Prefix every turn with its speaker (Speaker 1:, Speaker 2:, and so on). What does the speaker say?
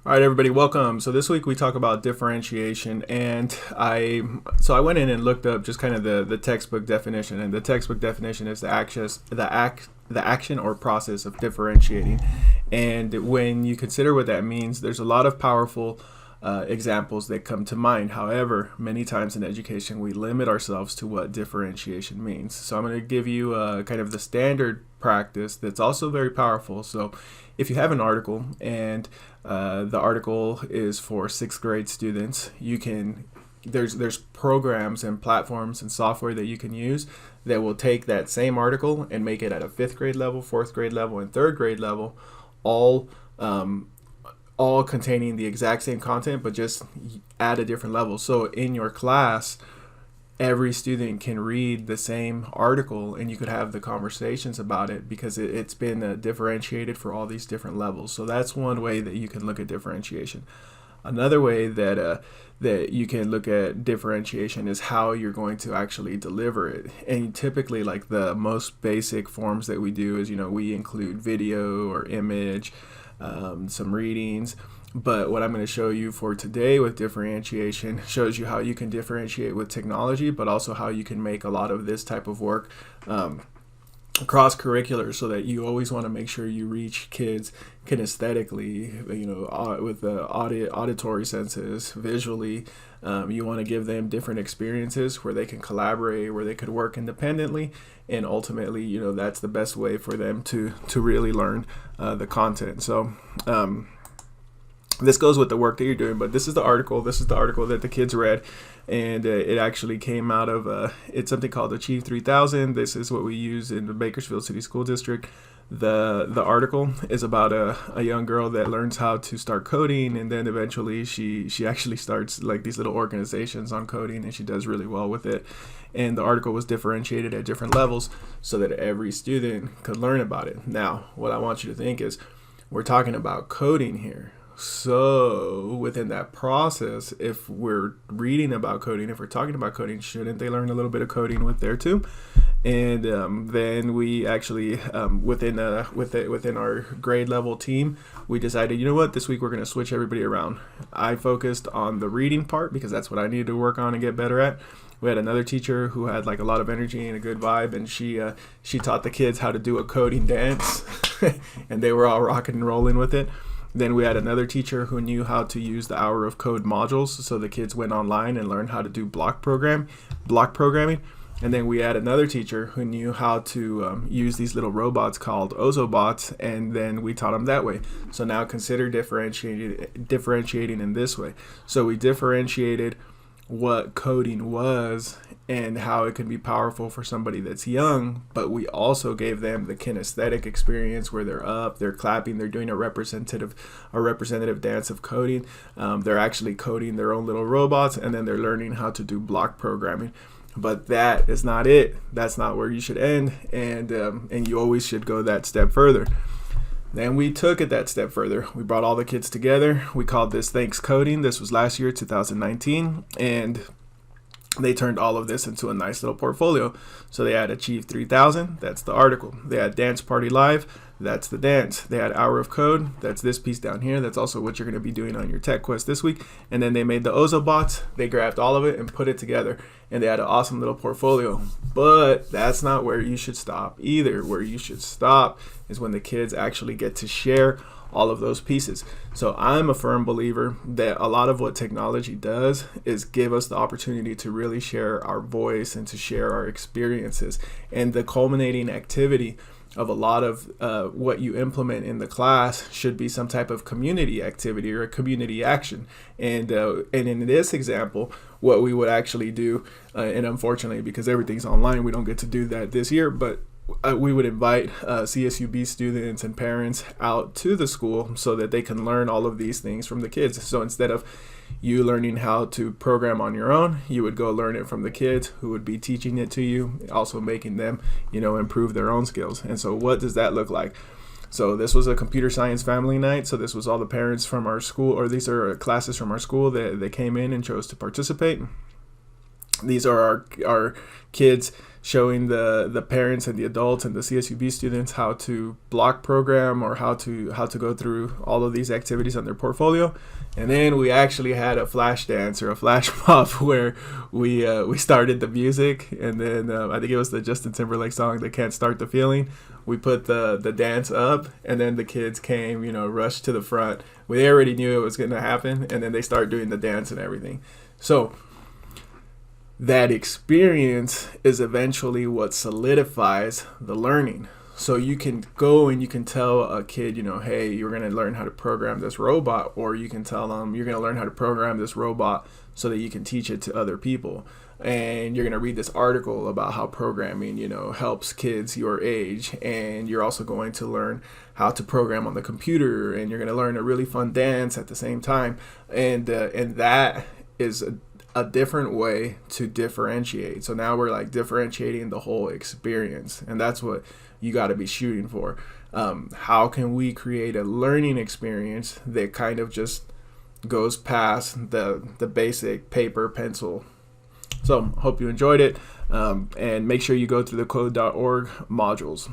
Speaker 1: All right, everybody, welcome. So this week we talk about differentiation, and I went in and looked up just kind of the textbook definition, and the textbook definition is the action or process of differentiating. And when you consider what that means, there's a lot of powerful examples that come to mind. However, many times in education we limit ourselves to what differentiation means. So I'm going to give you kind of the standard practice that's also very powerful. So if you have an article and the article is for sixth grade students, there's programs and platforms and software that you can use that will take that same article and make it at a fifth grade level, fourth grade level, and third grade level, all containing the exact same content, but just at a different level. So in your class, every student can read the same article and you could have the conversations about it because it's been differentiated for all these different levels. So that's one way that you can look at differentiation. Another way that you can look at differentiation is how you're going to actually deliver it. And typically, like, the most basic forms that we do is, we include video or image, some readings. But what I'm going to show you for today with differentiation shows you how you can differentiate with technology, but also how you can make a lot of this type of work cross-curricular, so that you always want to make sure you reach kids kinesthetically, with the auditory senses, visually. You want to give them different experiences where they can collaborate, where they could work independently, and ultimately, that's the best way for them to really learn the content. So this goes with the work that you're doing, but this is the article that the kids read, and it actually came out of it's something called Achieve 3000. This is what we use in the Bakersfield City School District. The article is about a young girl that learns how to start coding, and then eventually she actually starts like these little organizations on coding, and she does really well with it. And the article was differentiated at different levels so that every student could learn about it. Now, what I want you to think is, we're talking about coding here. So within that process, if we're reading about coding, if we're talking about coding, shouldn't they learn a little bit of coding with there too? And then we actually, within our grade level team, we decided, this week we're going to switch everybody around. I focused on the reading part because that's what I needed to work on and get better at. We had another teacher who had like a lot of energy and a good vibe, and she taught the kids how to do a coding dance, and they were all rocking and rolling with it. Then we had another teacher who knew how to use the Hour of Code modules, so the kids went online and learned how to do block programming. And then we had another teacher who knew how to use these little robots called Ozobots, and then we taught them that way. So now consider differentiating in this way. So we differentiated what coding was and how it can be powerful for somebody that's young, but we also gave them the kinesthetic experience where they're up, they're clapping, they're doing a representative dance of coding. They're actually coding their own little robots, and then they're learning how to do block programming. But that is not it. That's not where you should end, and you always should go that step further. Then we took it that step further. We brought all the kids together. We called this Thanks Coding. This was last year, 2019, and they turned all of this into a nice little portfolio. So they had Achieve 3000, that's the article. They had Dance Party Live, that's the dance. They had Hour of Code, that's this piece down here. That's also what you're going to be doing on your tech quest this week. And then they made the Ozobots. They grabbed all of it and put it together, and they had an awesome little portfolio. But that's not where you should stop either. Where you should stop is when the kids actually get to share all of those pieces. So I'm a firm believer that a lot of what technology does is give us the opportunity to really share our voice and to share our experiences. And the culminating activity of a lot of what you implement in the class should be some type of community activity or a community action. And in this example, what we would actually do, and unfortunately because everything's online, we don't get to do that this year, but we would invite CSUB students and parents out to the school so that they can learn all of these things from the kids. So instead of you learning how to program on your own, you would go learn it from the kids who would be teaching it to you, also making them, improve their own skills. And so what does that look like? So this was a computer science family night. So this was all the parents from our school, or these are classes from our school that came in and chose to participate. These are our kids showing the parents and the adults and the CSUB students how to block program, or how to go through all of these activities on their portfolio. And then we actually had a flash dance or a flash mob where we started the music, and then I think it was the Justin Timberlake song, "They Can't Start the Feeling." We put the dance up, and then the kids came, rushed to the front. We already knew it was going to happen, and then they start doing the dance and everything. So that experience is eventually what solidifies the learning. So you can go and you can tell a kid, hey, you're going to learn how to program this robot, or you can tell them you're going to learn how to program this robot so that you can teach it to other people. And you're going to read this article about how programming, helps kids your age. And you're also going to learn how to program on the computer, and you're going to learn a really fun dance at the same time. And that is a different way to differentiate. So now we're like differentiating the whole experience, and that's what you got to be shooting for. How can we create a learning experience that kind of just goes past the basic paper pencil? So hope you enjoyed it, and make sure you go through the code.org modules.